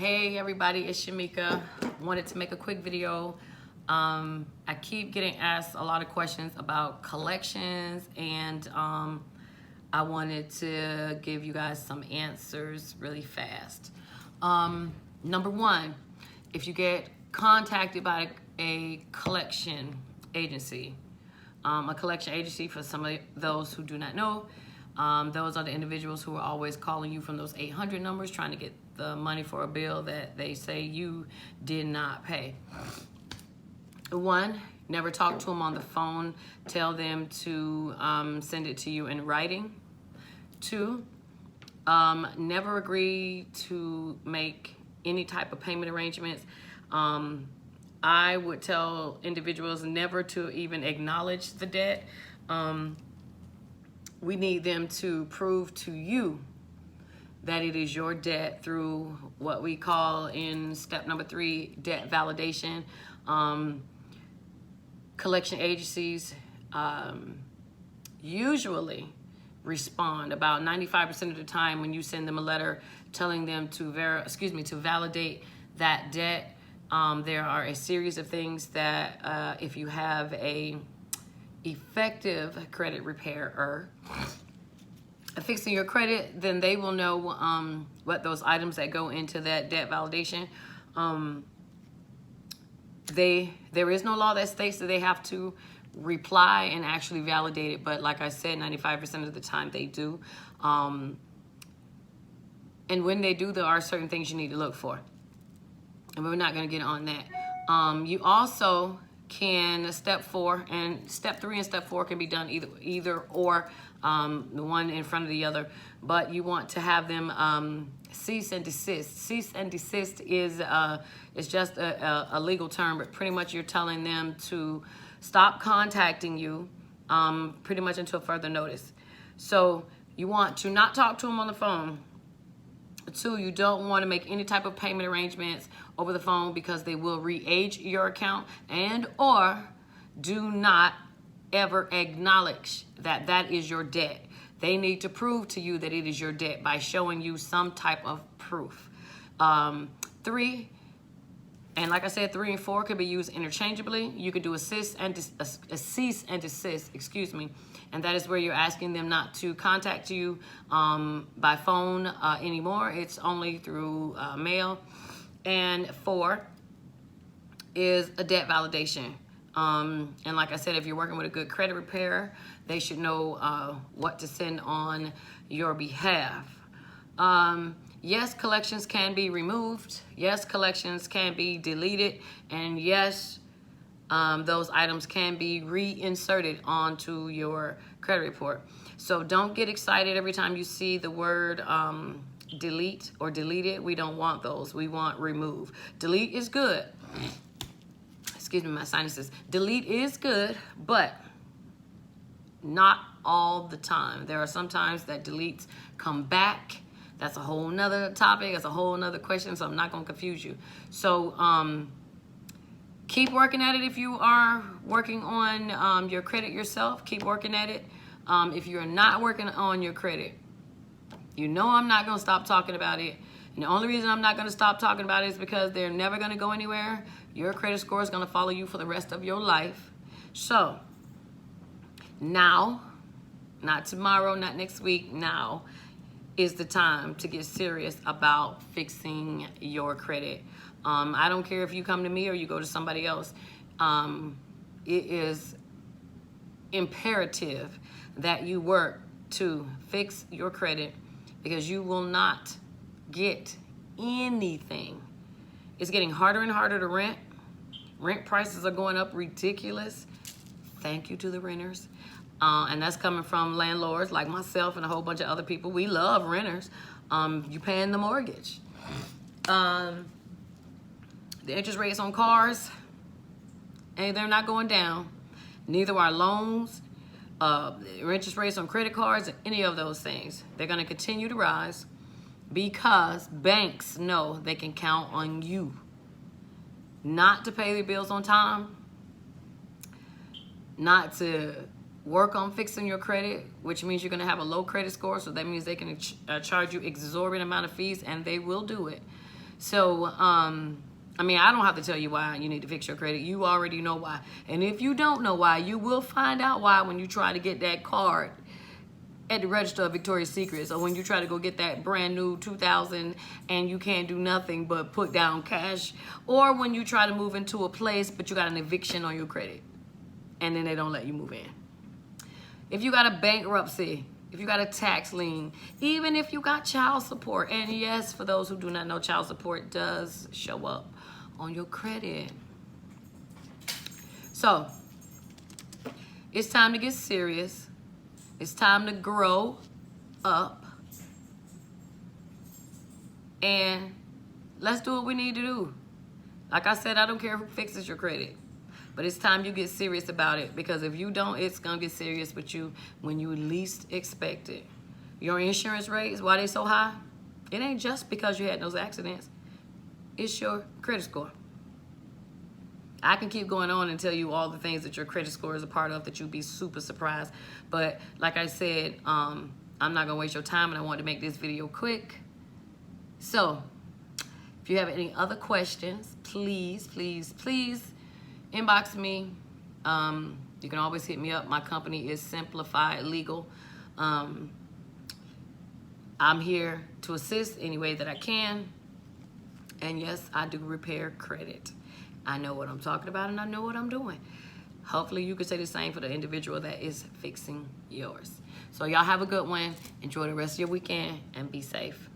Hey everybody, it's Shamika. Wanted to make a quick video. I keep getting asked a lot of questions about collections, and I wanted to give you guys some answers really fast. Number one, if you get contacted by a collection agency, for some of those who do not know, those are the individuals who are always calling you from those 800 numbers trying to get the money for a bill that they say you did not pay. One, never talk to them on the phone. Tell them to send it to you in writing. Two, never agree to make any type of payment arrangements. I would tell individuals never to even acknowledge the debt. We need them to prove to you that it is your debt through what we call in step number 3, debt validation. Collection agencies usually respond about 95% of the time when you send them a letter telling them to validate that debt. There are a series of things that if you have a effective credit repairer fixing your credit, then they will know what those items that go into that debt validation. There is no law that states that they have to reply and actually validate it, but like I said, 95% of the time they do. And when they do, there are certain things you need to look for, and we're not going to get on that. You also can step 3 and step 4 can be done either or, the one in front of the other, but you want to have them cease and desist. Cease and desist is just a legal term, but pretty much you're telling them to stop contacting you pretty much until further notice. So you want to not talk to them on the phone. 2, you don't want to make any type of payment arrangements over the phone because they will re-age your account, and or do not ever acknowledge that that is your debt. They need to prove to you that it is your debt by showing you some type of proof. 3, and like I said, 3 and 4 could be used interchangeably. You could do a cease and desist, excuse me, and that is where you're asking them not to contact you by phone anymore. It's only through mail. And 4 is a debt validation. And like I said, if you're working with a good credit repairer, they should know what to send on your behalf. Yes, collections can be removed. Yes, collections can be deleted. And yes, those items can be reinserted onto your credit report. So don't get excited every time you see the word delete or deleted. We don't want those. We want remove. Delete is good. Excuse me, my sinuses. Delete is good, but not all the time. There are some times that deletes come back. That's a whole nother topic. That's a whole nother question, so I'm not going to confuse you. So keep working at it. If you are working on your credit yourself, keep working at it. If you're not working on your credit, you know I'm not going to stop talking about it. And the only reason I'm not going to stop talking about it is because they're never going to go anywhere. Your credit score is going to follow you for the rest of your life. So now, not tomorrow, not next week, now is the time to get serious about fixing your credit. I don't care if you come to me or you go to somebody else. It is imperative that you work to fix your credit, because you will not get anything. It's getting harder and harder to rent. Rent prices are going up ridiculous. Thank you to the renters. And that's coming from landlords like myself and a whole bunch of other people. We love renters. You paying the mortgage. The interest rates on cars, and they're not going down. Neither are loans, interest rates on credit cards, any of those things. They're going to continue to rise because banks know they can count on you not to pay their bills on time, not to work on fixing your credit, which means you're going to have a low credit score. So that means they can charge you exorbitant amount of fees, and they will do it. So, I mean, I don't have to tell you why you need to fix your credit. You already know why. And if you don't know why, you will find out why when you try to get that card at the register of Victoria's Secrets, or when you try to go get that brand new 2000 and you can't do nothing but put down cash, or when you try to move into a place but you got an eviction on your credit and then they don't let you move in. If you got a bankruptcy, if you got a tax lien, even if you got child support, and yes, for those who do not know, child support does show up on your credit. So it's time to get serious. It's time to grow up. And let's do what we need to do. Like I said, I don't care who fixes your credit. But it's time you get serious about it, because if you don't, it's going to get serious with you when you least expect it. Your insurance rates, why they so high? It ain't just because you had those accidents. It's your credit score. I can keep going on and tell you all the things that your credit score is a part of that you'd be super surprised. But like I said, I'm not going to waste your time, and I wanted to make this video quick. So if you have any other questions, please, please, please inbox me. You can always hit me up. My company is Simplified Legal. I'm here to assist any way that I can. And yes, I do repair credit. I know what I'm talking about, and I know what I'm doing. Hopefully you can say the same for the individual that is fixing yours. So y'all have a good one. Enjoy the rest of your weekend and be safe.